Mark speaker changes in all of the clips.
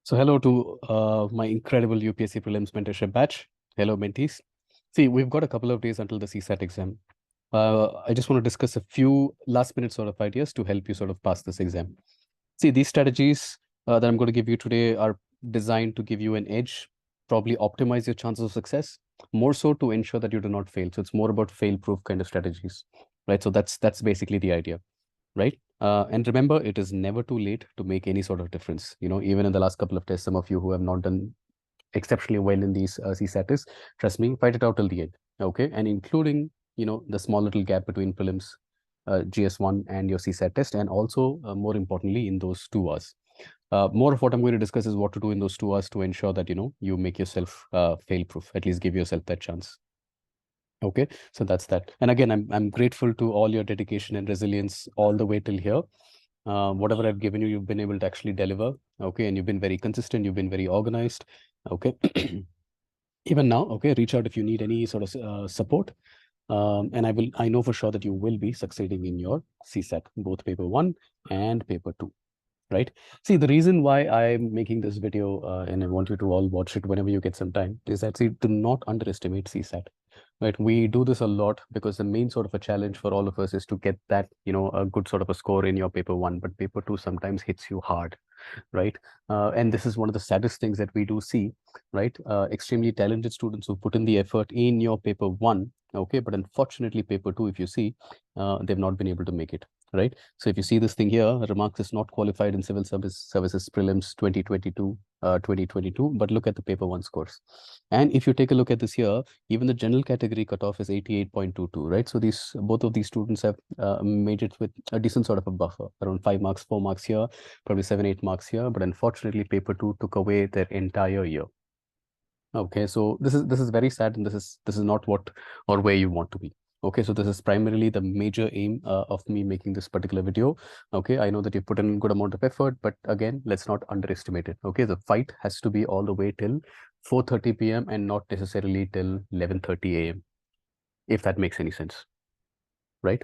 Speaker 1: So hello to my incredible UPSC prelims mentorship batch. Hello, mentees. See, we've got a couple of days until the CSAT exam. I just want to discuss a few last minute sort of ideas to help you sort of pass this exam. See, these strategies that I'm going to give you today are designed to give you an edge, probably optimize your chances of success, more so to ensure that you do not fail. So it's more about fail-proof kind of strategies, right? So that's basically the idea, right? And remember, it is never too late to make any sort of difference. Even in the last couple of tests, some of you who have not done exceptionally well in these CSAT tests, trust me, fight it out till the end. Okay, and including the small little gap between prelims, GS1 and your CSAT test, and also more importantly in those 2 hours. More of what I'm going to discuss is what to do in those 2 hours to ensure that you make yourself fail-proof. At least give yourself that chance. Okay, so that's that. And again, I'm grateful to all your dedication and resilience all the way till here. Whatever I've given you, you've been able to actually deliver. Okay, and you've been very consistent. You've been very organized. Okay, even now. Okay, reach out if you need any sort of support. And I know for sure that you will be succeeding in your CSAT, both paper 1 and paper 2. Right. See, the reason why I'm making this video and I want you to all watch it whenever you get some time is that, see, do not underestimate CSAT. Right. We do this a lot because the main sort of a challenge for all of us is to get that, a good sort of a score in your paper 1, but paper 2 sometimes hits you hard. Right. And this is one of the saddest things that we do see, right? Extremely talented students who put in the effort in your paper 1. Okay. But unfortunately, paper 2, if you see, they've not been able to make it. Right. So if you see this thing here, remarks is not qualified in civil services prelims 2022, but look at the paper 1 scores. And if you take a look at this here, even the general category cutoff is 88.22, right? So both of these students have made it with a decent sort of a buffer, around 5 marks, 4 marks here, probably 7, 8 marks here. But unfortunately, paper 2 took away their entire year. Okay, so this is very sad, and this is not what or where you want to be. Okay, so this is primarily the major aim of me making this particular video. Okay, I know that you put in a good amount of effort, but again, let's not underestimate it. Okay, the fight has to be all the way till 4:30 p.m. and not necessarily till 11:30 a.m. if that makes any sense, right?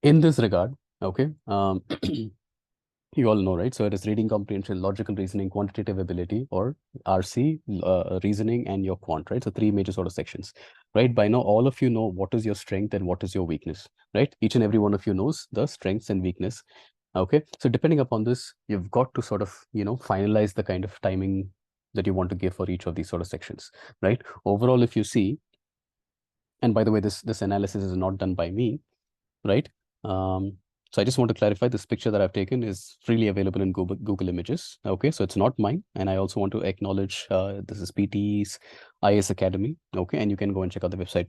Speaker 1: In this regard, okay, you all know, right? So it is reading comprehension, logical reasoning, quantitative ability, or RC, reasoning, and your quant, right? So 3 major sort of sections, right? By now, all of you know what is your strength and what is your weakness, right? Each and every one of you knows the strengths and weakness. Okay, so depending upon this, you've got to sort of, finalize the kind of timing that you want to give for each of these sort of sections, right? Overall, if you see, and by the way, this analysis is not done by me, right? So I just want to clarify, this picture that I've taken is freely available in Google Images. Okay, so it's not mine. And I also want to acknowledge this is PT's IS Academy. Okay, and you can go and check out the website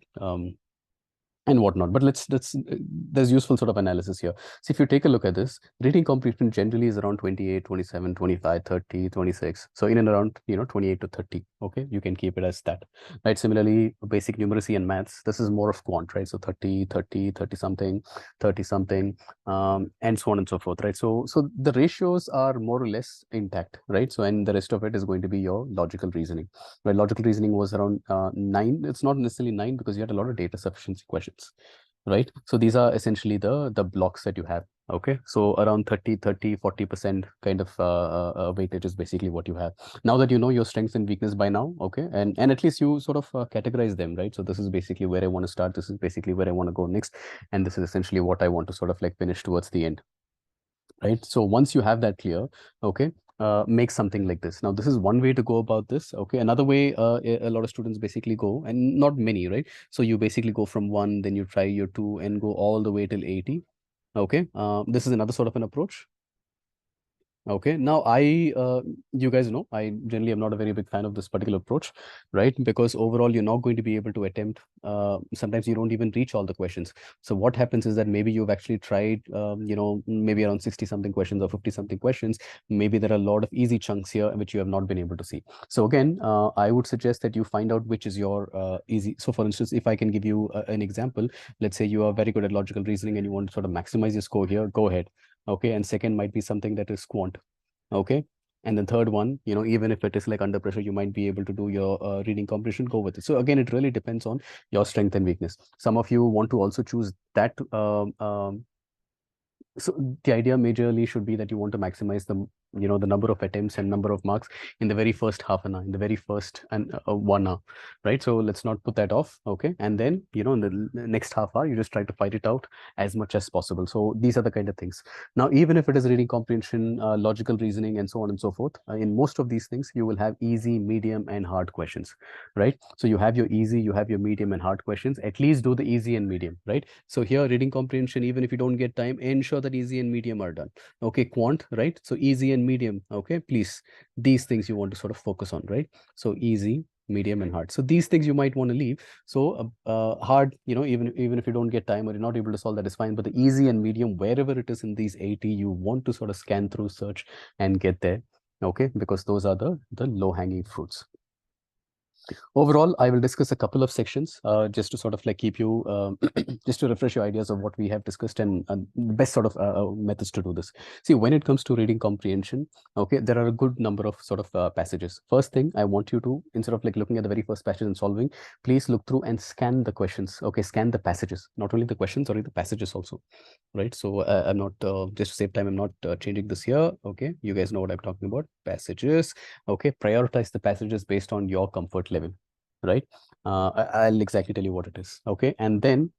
Speaker 1: and whatnot. But there's useful sort of analysis here. So if you take a look at this, reading comprehension generally is around 28, 27, 25, 30, 26. So in and around, 28 to 30. Okay, you can keep it as that, right? Similarly, basic numeracy and maths, this is more of quant, right? So 30, 30, 30 something, 30 something, and so on and so forth, right? So the ratios are more or less intact, right? So, and the rest of it is going to be your logical reasoning, right? Logical reasoning was around 9. It's not necessarily 9 because you had a lot of data sufficiency questions, right? So these are essentially the blocks that you have. Okay, so around 30, 40% kind of weightage is basically what you have. Now that you know your strengths and weakness by now, okay, and at least you sort of categorize them, right? So this is basically where I want to start, this is basically where I want to go next, and this is essentially what I want to sort of like finish towards the end, right? So once you have that clear, okay, make something like this. Now, this is one way to go about this. Okay, another way, a lot of students basically go, and not many, right? So you basically go from 1, then you try your 2, and go all the way till 80. Okay, this is another sort of an approach. Okay, now you guys know, I generally am not a very big fan of this particular approach, right? Because overall, you're not going to be able to attempt, sometimes you don't even reach all the questions. So what happens is that maybe you've actually tried, maybe around 60 something questions or 50 something questions. Maybe there are a lot of easy chunks here which you have not been able to see. So again, I would suggest that you find out which is your easy. So for instance, if I can give you an example, let's say you are very good at logical reasoning and you want to sort of maximize your score here, go ahead. Okay, and second might be something that is quant. Okay, and then third one, even if it is like under pressure, you might be able to do your reading comprehension, go with it. So again, it really depends on your strength and weakness. Some of you want to also choose that So the idea majorly should be that you want to maximize the the number of attempts and number of marks in the very first half an hour, in the very first and 1 hour, right? So let's not put that off, okay? And then in the next half hour, you just try to fight it out as much as possible. So these are the kind of things. Now, even if it is reading comprehension, logical reasoning, and so on and so forth, in most of these things, you will have easy, medium, and hard questions, right? So you have your easy, you have your medium and hard questions. At least do the easy and medium, right? So here, reading comprehension, even if you don't get time, ensure that easy and medium are done. Okay, quant, right? So easy and medium, okay, please, these things you want to sort of focus on, right? So easy, medium, and hard. So these things you might want to leave. So hard, even if you don't get time or you're not able to solve, that is fine. But the easy and medium, wherever it is in these 80, you want to sort of scan through, search, and get there, okay? Because those are the low-hanging fruits. Overall, I will discuss a couple of sections just to sort of like keep you, just to refresh your ideas of what we have discussed and best sort of methods to do this. See, when it comes to reading comprehension, okay, there are a good number of sort of passages. First thing, I want you to, instead of like looking at the very first passage and solving, please look through and scan the questions. Okay, scan the passages, not only the questions, or the passages also, right? So I'm not, just to save time, I'm not changing this here. Okay, you guys know what I'm talking about. Passages. Okay, prioritize the passages based on your comfort level, right? I'll exactly tell you what it is. Okay, and then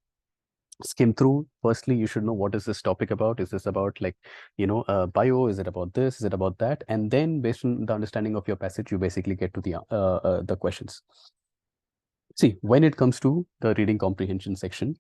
Speaker 1: skim through. Firstly, you should know what is this topic about. Is this about like bio? Is it about this? Is it about that? And then based on the understanding of your passage, you basically get to the questions. See, when it comes to the reading comprehension section,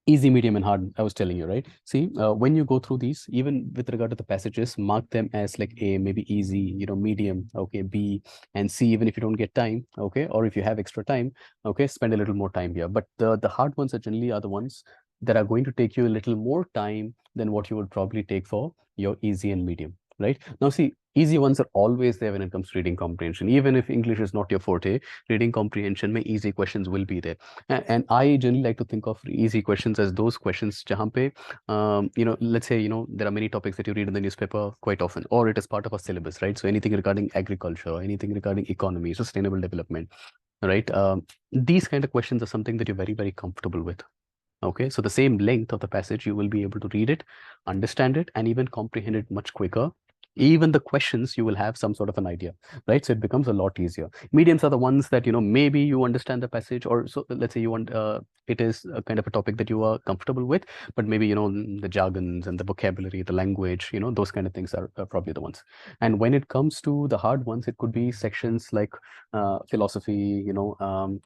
Speaker 1: easy, medium, and hard, I was telling you, right? See, when you go through these, even with regard to the passages, mark them as like A, maybe easy, medium, okay, B, and C, even if you don't get time, okay, or if you have extra time, okay, spend a little more time here. But the hard ones are generally are the ones that are going to take you a little more time than what you would probably take for your easy and medium, right? Now, see, easy ones are always there when it comes to reading comprehension. Even if English is not your forte, reading comprehension, may easy questions will be there. And I generally like to think of easy questions as those questions jahan pe, let's say, there are many topics that you read in the newspaper quite often, or it is part of a syllabus, right? So anything regarding agriculture, or anything regarding economy, sustainable development, right? These kind of questions are something that you're very, very comfortable with. Okay, so the same length of the passage, you will be able to read it, understand it, and even comprehend it much quicker. Even the questions, you will have some sort of an idea, right? So it becomes a lot easier. Mediums are the ones that, maybe you understand the passage, or so let's say you want, it is a kind of a topic that you are comfortable with, but maybe, the jargons and the vocabulary, the language, those kind of things are probably the ones. And when it comes to the hard ones, it could be sections like philosophy,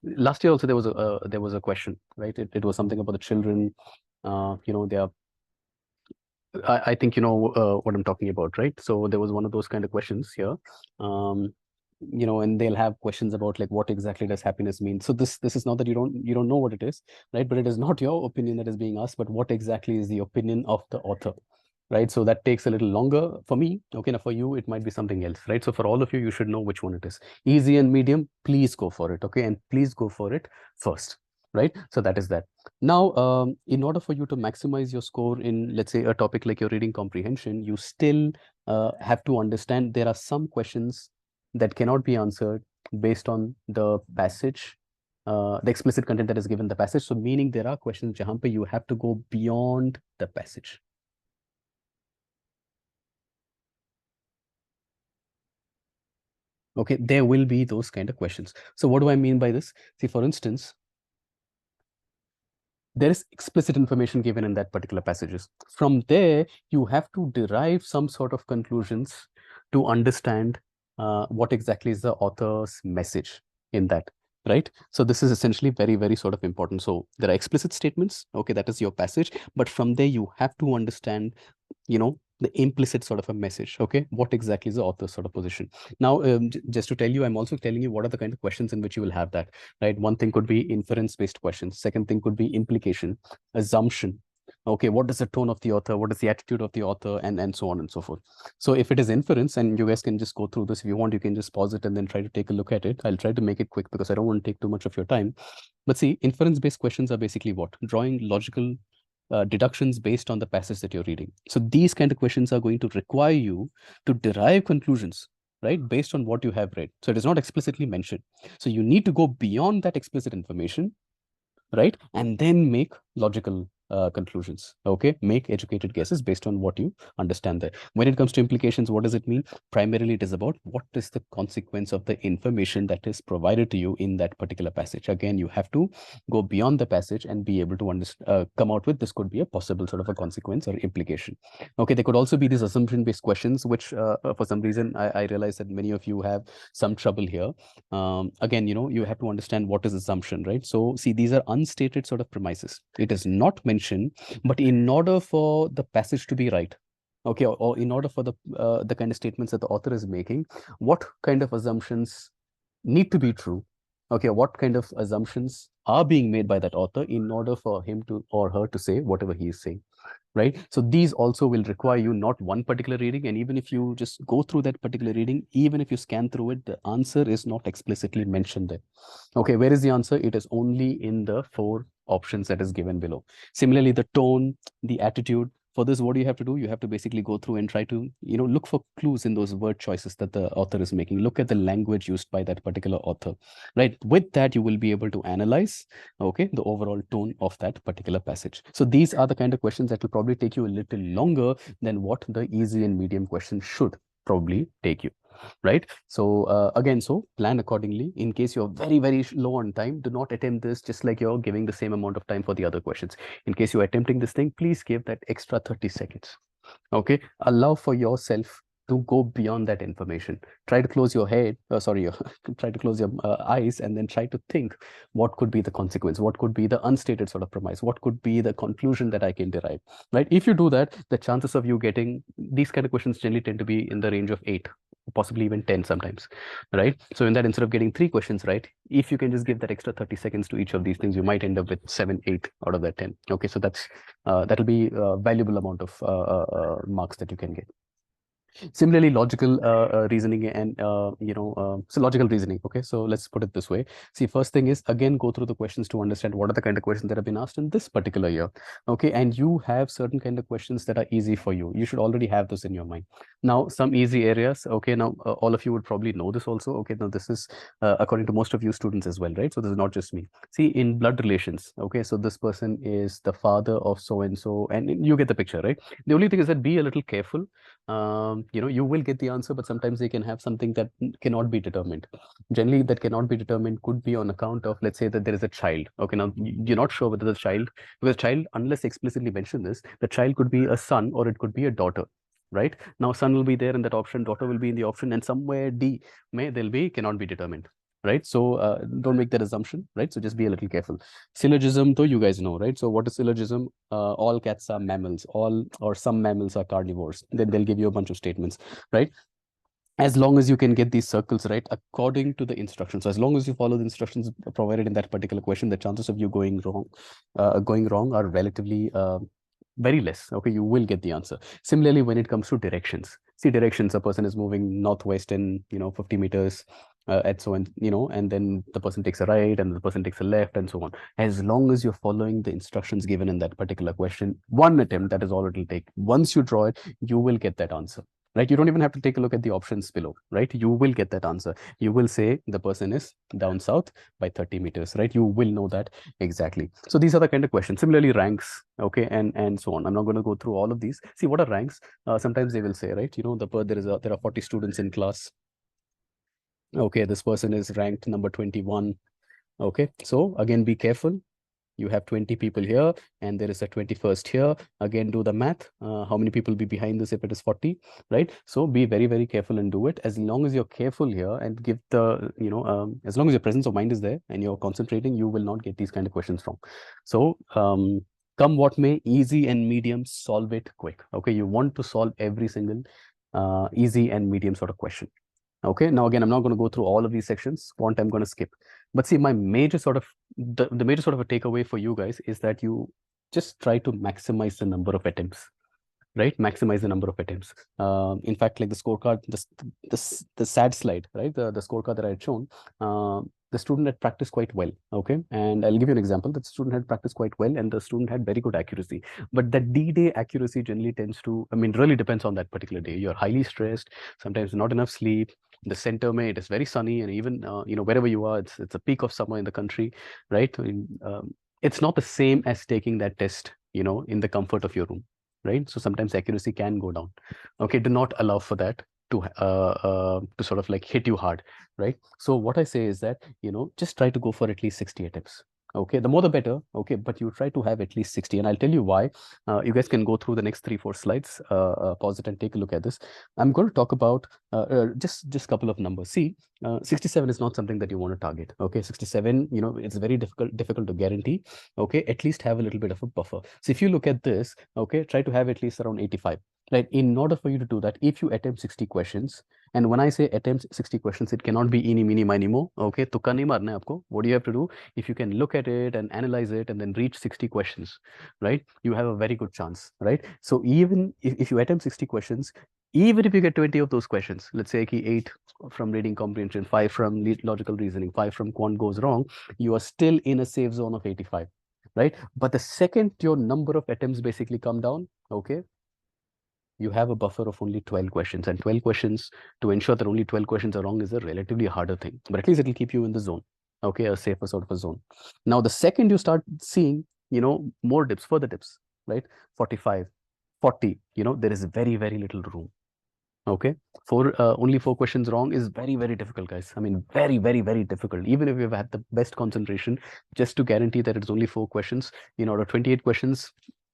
Speaker 1: last year also there was a question, right? It was something about the children, they are, I think what I'm talking about, right? So there was one of those kind of questions here, um, and they'll have questions about like what exactly does happiness mean. So this is not that you don't know what it is, right? But it is not your opinion that is being asked, but what exactly is the opinion of the author, right? So that takes a little longer for me. Okay, now for you it might be something else, right? So for all of you, you should know which one it is. Easy and medium, please go for it. Okay, and please go for it first, right? So that is that. Now, in order for you to maximize your score in, let's say, a topic like your reading comprehension, you still have to understand there are some questions that cannot be answered based on the passage, the explicit content that is given in the passage. So meaning there are questions jahan pe you have to go beyond the passage. Okay, there will be those kind of questions. So what do I mean by this? See, for instance, there is explicit information given in that particular passages. From there, you have to derive some sort of conclusions to understand what exactly is the author's message in that, right? So this is essentially very, very sort of important. So there are explicit statements, okay, that is your passage, but from there you have to understand, the implicit sort of a message. Okay, what exactly is the author's sort of position? Now, just to tell you, I'm also telling you what are the kind of questions in which you will have that, right? One thing could be inference based questions. Second thing could be implication, assumption. Okay, what is the tone of the author? What is the attitude of the author? And so on and so forth. So if it is inference, and you guys can just go through this, if you want, you can just pause it and then try to take a look at it. I'll try to make it quick because I don't want to take too much of your time. But see, inference based questions are basically what? Drawing logical deductions based on the passage that you're reading. So these kind of questions are going to require you to derive conclusions, right, based on what you have read. So it is not explicitly mentioned. So you need to go beyond that explicit information, right, and then make logical conclusions. Okay, make educated guesses based on what you understand there. When it comes to implications, what does it mean? Primarily, it is about what is the consequence of the information that is provided to you in that particular passage. Again, you have to go beyond the passage and be able to come out with this could be a possible sort of a consequence or implication. Okay, there could also be these assumption-based questions, which for some reason I realize that many of you have some trouble here. Again, you have to understand what is assumption, right? So see, these are unstated sort of premises. It is not mentioned, but in order for the passage to be right, okay, or in order for the kind of statements that the author is making, what kind of assumptions need to be true? Okay, what kind of assumptions are being made by that author in order for him to or her to say whatever he is saying, right? So these also will require you not one particular reading, and even if you just go through that particular reading, even if you scan through it, the answer is not explicitly mentioned there. Okay, where is the answer? It is only in the 4 options that is given below. Similarly, the tone, the attitude. For this, what do you have to do? You have to basically go through and try to, look for clues in those word choices that the author is making. Look at the language used by that particular author, right? With that, you will be able to analyze, okay, the overall tone of that particular passage. So these are the kind of questions that will probably take you a little longer than what the easy and medium questions should probably take you, right? So again, so plan accordingly. In case you're very, very low on time, do not attempt this just like you're giving the same amount of time for the other questions. In case you're attempting this thing, please give that extra 30 seconds. Okay, allow for yourself to go beyond that information. Try to close your head, try to close your eyes, and then try to think what could be the consequence, what could be the unstated sort of premise, what could be the conclusion that I can derive, right? If you do that, the chances of you getting these kind of questions generally tend to be in the range of 8, possibly even 10 sometimes, right? So in that, instead of getting 3 questions right, if you can just give that extra 30 seconds to each of these things, you might end up with 7, 8 out of that 10. Okay, so that'll be a valuable amount of marks that you can get. Similarly, logical reasoning and, so logical reasoning. Okay, so let's put it this way. See, first thing is, again, go through the questions to understand what are the kind of questions that have been asked in this particular year. Okay, and you have certain kind of questions that are easy for you. You should already have those in your mind. Now, some easy areas. Okay, now all of you would probably know this also. Okay, now this is according to most of you students as well, right? So this is not just me. See, in blood relations. Okay, so this person is the father of so and so, and you get the picture, right? The only thing is that be a little careful. You will get the answer, but sometimes they can have something that cannot be determined. Generally, that cannot be determined could be on account of, let's say that there is a child. Okay, now you're not sure whether the child, because child, unless explicitly mention this, the child could be a son or it could be a daughter. Right now, son will be there in that option, daughter will be in the option, and somewhere D there'll be cannot be determined. Right, so don't make that assumption. Right, so just be a little careful. Syllogism, though, you guys know, right? So what is syllogism? All cats are mammals, all or some mammals are carnivores. Then they'll give you a bunch of statements, right? As long as you can get these circles right according to the instructions. So as long as you follow the instructions provided in that particular question, the chances of you going wrong are relatively very less. Okay, you will get the answer. Similarly, when it comes to directions, see, directions, a person is moving northwest in 50 meters at so and then the person takes a right and the person takes a left and so on. As long as you're following the instructions given in that particular question, one attempt, that is all it'll take. Once you draw it, you will get that answer. Right, you don't even have to take a look at the options below. Right, you will get that answer. You will say the person is down south by 30 meters. Right, you will know that exactly. So these are the kind of questions. Similarly, ranks, okay, and so on. I'm not going to go through all of these. See, what are ranks? Sometimes they will say, right, there are 40 students in class. Okay, this person is ranked number 21. Okay, so again, be careful. You have 20 people here and there is a 21st here. Again, do the math. How many people will be behind this if it is 40, right? So be very, very careful and do it. As long as you're careful here and give the, as long as your presence of mind is there and you're concentrating, you will not get these kind of questions wrong. So come what may, easy and medium, solve it quick. Okay, you want to solve every single easy and medium sort of question. Okay, now again, I'm not going to go through all of these sections. Quant, I'm going to skip. But see, my major sort of, the major sort of a takeaway for you guys is that you just try to maximize the number of attempts, right? Maximize the number of attempts. In fact, like the scorecard, the sad slide, right? The scorecard that I had shown, the student had practiced quite well, okay? And I'll give you an example. The student had practiced quite well and the student had very good accuracy. But the D-Day accuracy generally tends to, really depends on that particular day. You're highly stressed, sometimes not enough sleep. The center may, it is very sunny, and even, wherever you are, it's a peak of summer in the country, right? It's not the same as taking that test in the comfort of your room, right? So sometimes accuracy can go down. Okay, do not allow for that to sort of like hit you hard, right? So what I say is that, just try to go for at least 60 attempts. Okay, the more the better. Okay, but you try to have at least 60, and I'll tell you why. You guys can go through the next 3-4 slides, pause it and take a look at this. I'm going to talk about just couple of numbers. See, 67 is not something that you want to target. Okay, 67, it's very difficult to guarantee. Okay, at least have a little bit of a buffer. So if you look at this, okay, try to have at least around 85. Right, in order for you to do that, if you attempt 60 questions, and when I say attempt 60 questions, it cannot be eeny, meeny, miny, mo. Okay, tukka nahi marna hai aapko. What do you have to do? If you can look at it and analyze it and then reach 60 questions, right, you have a very good chance, right? So even if you attempt 60 questions, even if you get 20 of those questions, let's say 8 from reading comprehension, 5 from logical reasoning, 5 from quant goes wrong, you are still in a safe zone of 85, right? But the second your number of attempts basically come down, okay, you have a buffer of only 12 questions, and 12 questions, to ensure that only 12 questions are wrong, is a relatively harder thing, but at least it will keep you in the zone. Okay, a safer sort of a zone. Now the second you start seeing, more dips, further dips, right? 45, 40, there is very, very little room. Okay, only 4 questions wrong is very, very difficult, guys. I mean, very, very, very difficult. Even if you've had the best concentration, just to guarantee that it's only 4 questions, out of 28 questions,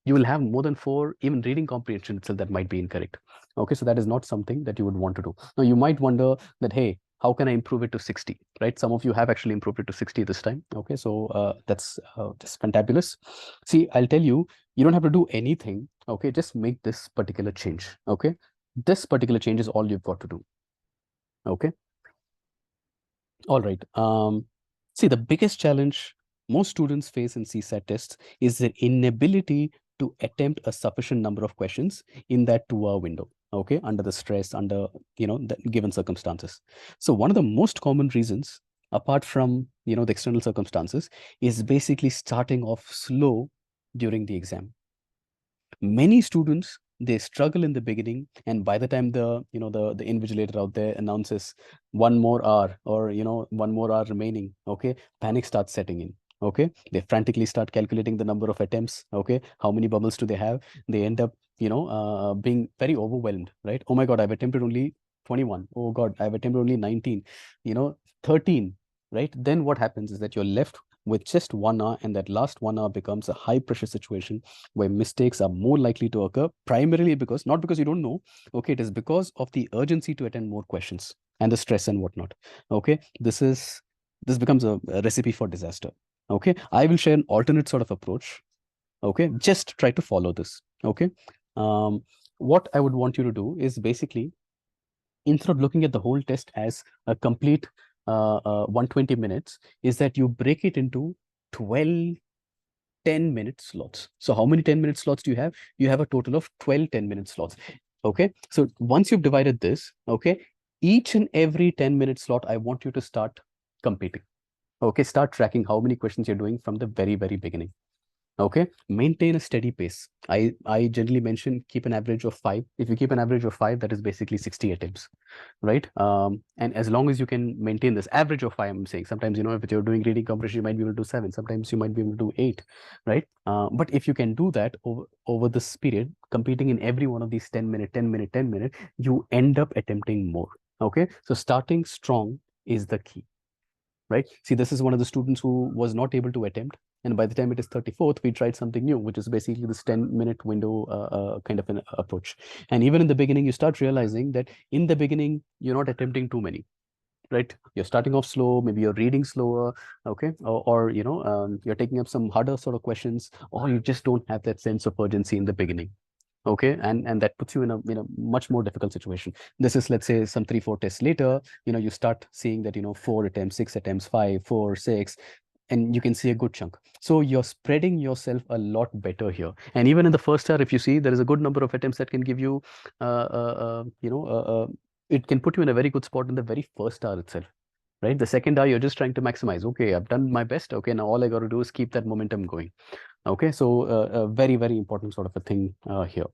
Speaker 1: you will have more than 4. Even reading comprehension itself, that might be incorrect. Okay, so that is not something that you would want to do. Now you might wonder that, hey, how can I improve it to 60, right? Some of you have actually improved it to 60 this time. Okay, so that's fantabulous. See, I'll tell you, you don't have to do anything. Okay, just make this particular change. Okay, this particular change is all you've got to do. Okay, all right. See, the biggest challenge most students face in CSAT tests is their inability to attempt a sufficient number of questions in that 2-hour window. Okay, under the stress, under the given circumstances. So one of the most common reasons, apart from the external circumstances, is basically starting off slow during the exam. Many students, they struggle in the beginning, and by the time the the invigilator out there announces 1 more hour, or 1 more hour remaining, okay, panic starts setting in. Okay, they frantically start calculating the number of attempts. Okay, how many bubbles do they have? They end up being very overwhelmed, right? Oh my god, I've attempted only 21. Oh god, I've attempted only 19, 13, right? Then what happens is that you're left with just 1 hour, and that last 1 hour becomes a high pressure situation where mistakes are more likely to occur, primarily because, not because you don't know, okay, it is because of the urgency to attend more questions and the stress and whatnot. Okay, this becomes a recipe for disaster. Okay, I will share an alternate sort of approach. Okay, just try to follow this. Okay, what I would want you to do is basically, instead of looking at the whole test as a complete 120 minutes, is that you break it into 12 10-minute slots. So how many 10-minute slots do you have? You have a total of 12 10-minute slots. Okay, so once you've divided this, okay, each and every 10-minute slot, I want you to start competing. Okay, start tracking how many questions you're doing from the very, very beginning. Okay, maintain a steady pace. I generally mention keep an average of 5. If you keep an average of 5, that is basically 60 attempts, right? And as long as you can maintain this average of 5, I'm saying, sometimes if you're doing reading comprehension, you might be able to do 7. Sometimes you might be able to do 8, right? But if you can do that over this period, competing in every one of these 10-minute, 10-minute, 10-minute, you end up attempting more. Okay, so starting strong is the key. Right? See, this is one of the students who was not able to attempt. And by the time it is 34th, we tried something new, which is basically this 10-minute window kind of an approach. And even in the beginning, you start realizing that in the beginning, you're not attempting too many, right? You're starting off slow, maybe you're reading slower, okay? Or you're taking up some harder sort of questions, or you just don't have that sense of urgency in the beginning. Okay, and that puts you in a much more difficult situation. This is, let's say, some 3-4 tests later, you start seeing that 4 attempts, 6 attempts, 5, 4, 6, and you can see a good chunk. So you're spreading yourself a lot better here. And even in the first hour, if you see, there is a good number of attempts that can give you it can put you in a very good spot in the very first hour itself, right? The second hour, you're just trying to maximize. Okay, I've done my best. Okay, now all I got to do is keep that momentum going. Okay, so a very, very important sort of a thing here,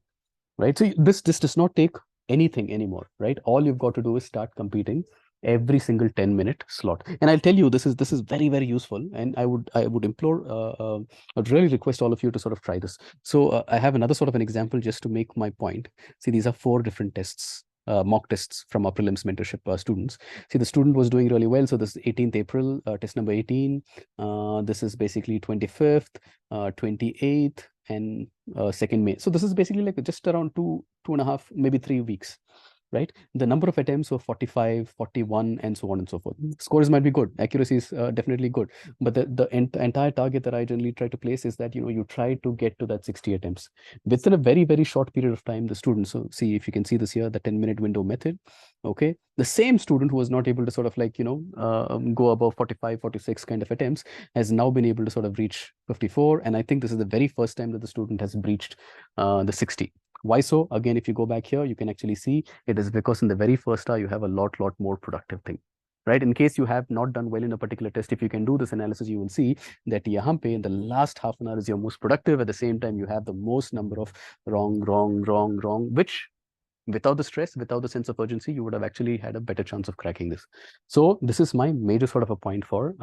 Speaker 1: right? So this does not take anything anymore, right? All you've got to do is start competing. every single 10-minute slot. And I'll tell you, this is very, very useful, and I would implore, I'd really request all of you to sort of try this. So I have another sort of an example just to make my point. See, these are 4 different tests, mock tests from our prelims mentorship students. See, the student was doing really well. So this is 18th April, test number 18. This is basically 25th, 28th, and 2nd May. So this is basically like just around 2.5, maybe 3 weeks, right? The number of attempts were 45, 41, and so on and so forth. Scores might be good. Accuracy is definitely good. But the entire target that I generally try to place is that, you try to get to that 60 attempts within a very, very short period of time. The students, so see if you can see this here, the 10-minute window method. Okay. The same student who was not able to sort of like, go above 45, 46 kind of attempts has now been able to sort of reach 54. And I think this is the very first time that the student has breached the 60. Why so? Again, if you go back here, you can actually see it is because in the very first hour, you have a lot more productive thing, right? In case you have not done well in a particular test, if you can do this analysis, you will see that yahan pe in the last half an hour is your most productive. At the same time, you have the most number of wrong, which without the stress, without the sense of urgency, you would have actually had a better chance of cracking this. So this is my major sort of a point for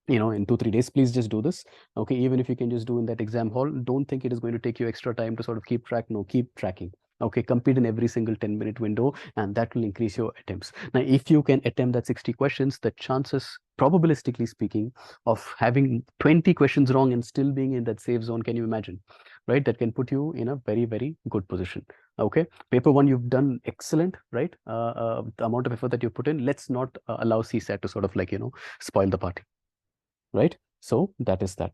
Speaker 1: in 2-3 days, please just do this. Okay, even if you can just do in that exam hall, don't think it is going to take you extra time to sort of keep track. No, keep tracking. Okay, compete in every single 10-minute window, and that will increase your attempts. Now, if you can attempt that 60 questions, the chances, probabilistically speaking, of having 20 questions wrong and still being in that safe zone, can you imagine? Right, that can put you in a very, very good position. Okay, paper 1, you've done excellent, right? The amount of effort that you put in, let's not allow CSAT to sort of like spoil the party. Right? So that is that.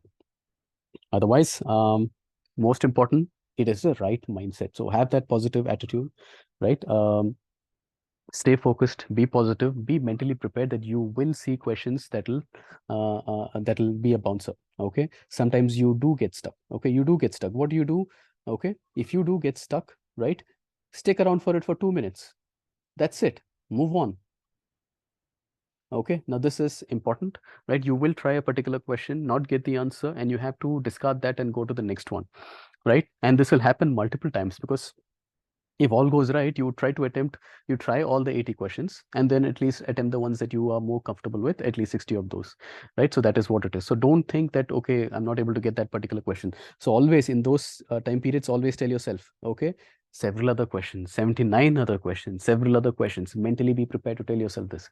Speaker 1: Otherwise, most important, it is the right mindset. So have that positive attitude, right? Stay focused, be positive, be mentally prepared that you will see questions that'll be a bouncer. Okay. Sometimes you do get stuck. Okay. You do get stuck. What do you do? Okay. If you do get stuck, right? Stick around for it for 2 minutes. That's it. Move on. Okay, now this is important, right? You will try a particular question, not get the answer, and you have to discard that and go to the next one, right? And this will happen multiple times because if all goes right, you try all the 80 questions and then at least attempt the ones that you are more comfortable with, at least 60 of those, right? So that is what it is. So don't think that, okay, I'm not able to get that particular question. So always in those time periods, always tell yourself, okay, several other questions, 79 other questions, several other questions. Mentally be prepared to tell yourself this.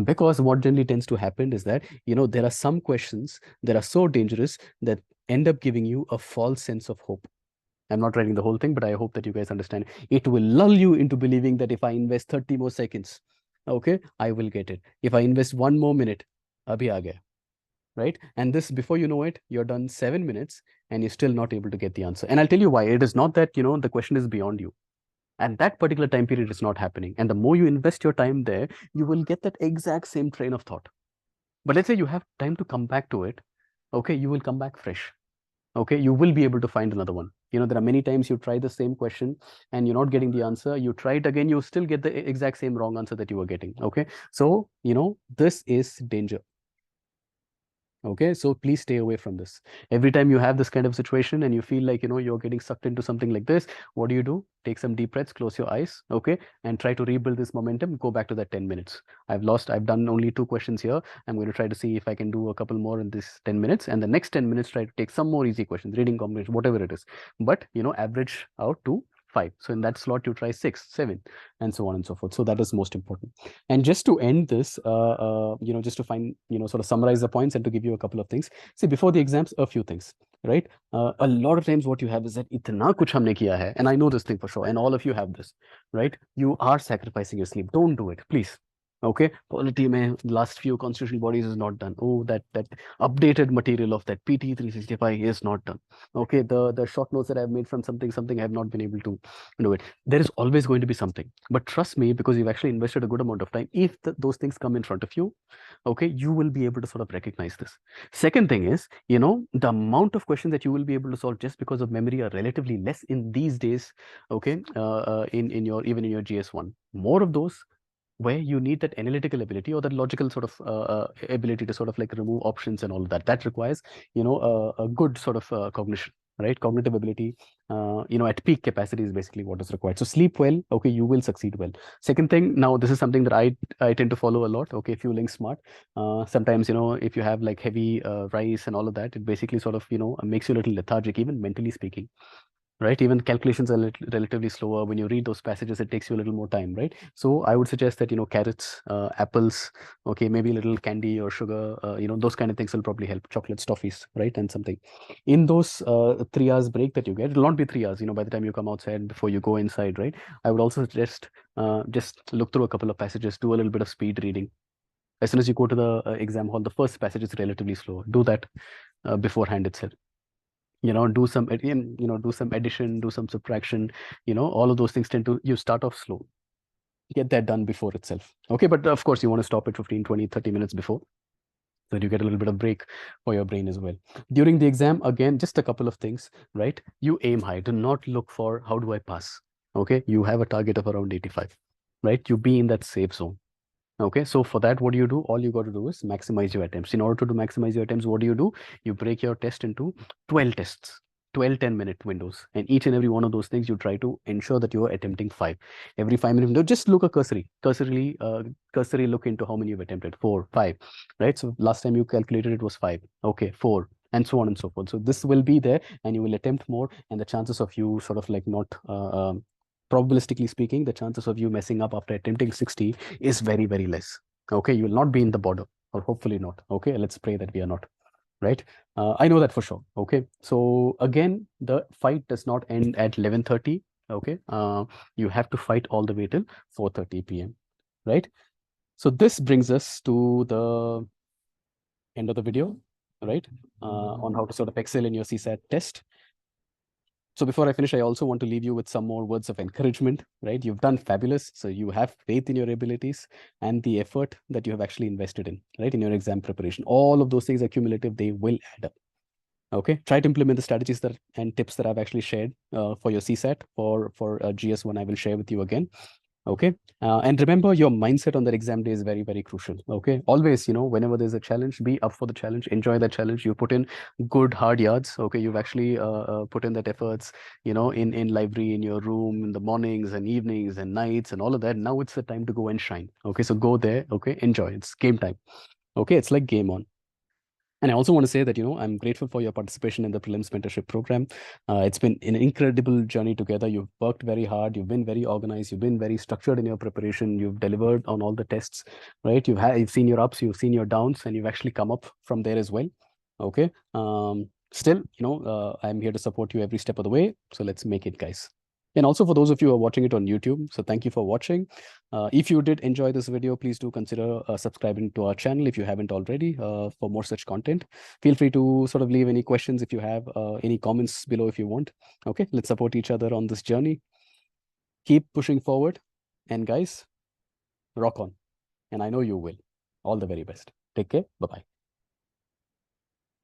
Speaker 1: Because what generally tends to happen is that, there are some questions that are so dangerous that end up giving you a false sense of hope. I'm not writing the whole thing, but I hope that you guys understand. It will lull you into believing that if I invest 30 more seconds, okay, I will get it. If I invest 1 more minute, abhi aa gaya, right? And this, before you know it, you're done 7 minutes and you're still not able to get the answer. And I'll tell you why. It is not that, the question is beyond you. And that particular time period is not happening. And the more you invest your time there, you will get that exact same train of thought. But let's say you have time to come back to it. Okay, you will come back fresh. Okay, you will be able to find another one. There are many times you try the same question and you're not getting the answer. You try it again, you still get the exact same wrong answer that you were getting. Okay, so this is danger. Okay, so please stay away from this. Every time you have this kind of situation and you feel like you're getting sucked into something like this, what do? Take some deep breaths, close your eyes, okay, and try to rebuild this momentum. Go back to that 10 minutes. I've done only 2 questions here. I'm going to try to see if I can do a couple more in this 10 minutes, and the next 10 minutes try to take some more easy questions, reading comprehension, whatever it is, but average out to 5. So in that slot, you try 6, 7, and so on and so forth. So that is most important. And just to end this, just to find, sort of summarize the points and to give you a couple of things. See, before the exams, a few things, right? A lot of times what you have is that itna kuch humne kiya hai, and I know this thing for sure, and all of you have this, right? You are sacrificing your sleep. Don't do it, please. Okay, polity mein last few constitutional bodies is not done. Oh, that updated material of that PT 365 is not done. Okay, the short notes that I've made from something I have not been able to do it. There is always going to be something, but trust me, because you've actually invested a good amount of time, if those things come in front of you, okay, you will be able to sort of recognize this. Second thing is, the amount of questions that you will be able to solve just because of memory are relatively less in these days. Okay, in your even in your GS1, more of those where you need that analytical ability or that logical sort of ability to sort of like remove options and all of that. That requires, a good sort of cognition. right? Cognitive ability, at peak capacity is basically what is required. So sleep well, okay, you will succeed well. Second thing, now this is something that I tend to follow a lot, okay, fueling smart. Sometimes, if you have like heavy rice and all of that, it basically sort of, makes you a little lethargic, even mentally speaking, right? Even calculations are relatively slower. When you read those passages, it takes you a little more time, right? So I would suggest that, carrots, apples, okay, maybe a little candy or sugar, those kind of things will probably help. Chocolates, toffees, right? And something. In those 3 hours break that you get, it'll not be 3 hours, by the time you come outside before you go inside, right? I would also suggest just look through a couple of passages, do a little bit of speed reading. As soon as you go to the exam hall, the first passage is relatively slow. Do that beforehand itself. Do some do some addition, do some subtraction. All of those things tend to, you start off slow, get that done before itself, okay? But of course you want to stop it 15, 20, 30 minutes before, so that you get a little bit of break for your brain as well. During the exam, again, just a couple of things, right? You aim high. Do not look for how do I pass, okay? You have a target of around 85, right? You be in that safe zone. Okay, so for that, what do you do? All you got to do is maximize your attempts. In order to maximize your attempts, what do? You break your test into 12 tests, 12 10-minute windows. And each and every one of those things, you try to ensure that you are attempting 5. Every 5-minute window, just look a cursory look into how many you've attempted. 4, 5, right? So last time you calculated it was 5. Okay, 4, and so on and so forth. So this will be there, and you will attempt more, and the chances of you sort of like not probabilistically speaking, the chances of you messing up after attempting 60 is very, very less. Okay, you will not be in the border, or hopefully not. Okay, let's pray that we are not, right? I know that for sure. Okay, so again, the fight does not end at 11:30. Okay, you have to fight all the way till 4:30 p.m., right? So this brings us to the end of the video, right? On how to sort of excel in your CSAT test. So before I finish, I also want to leave you with some more words of encouragement, right? You've done fabulous. So you have faith in your abilities and the effort that you have actually invested in, right? In your exam preparation. All of those things are cumulative. They will add up. Okay. Try to implement the strategies and tips that I've actually shared for your CSAT for GS1. I will share with you again. Okay. And remember, your mindset on that exam day is very, very crucial. Okay. Always, whenever there's a challenge, be up for the challenge, enjoy that challenge. You put in good hard yards. Okay. You've actually put in that efforts, in library, in your room, in the mornings and evenings and nights and all of that. Now it's the time to go and shine. Okay. So go there. Okay. Enjoy. It's game time. Okay. It's like game on. And I also want to say that, I'm grateful for your participation in the Prelims Mentorship Program. It's been an incredible journey together. You've worked very hard. You've been very organized. You've been very structured in your preparation. You've delivered on all the tests, right? You've seen your ups, you've seen your downs, and you've actually come up from there as well. Okay. Still, I'm here to support you every step of the way. So let's make it, guys. And also for those of you who are watching it on YouTube, so thank you for watching. If you did enjoy this video, please do consider subscribing to our channel if you haven't already for more such content. Feel free to sort of leave any questions if you have, any comments below if you want. Okay, let's support each other on this journey. Keep pushing forward. And guys, rock on. And I know you will. All the very best. Take care. Bye-bye.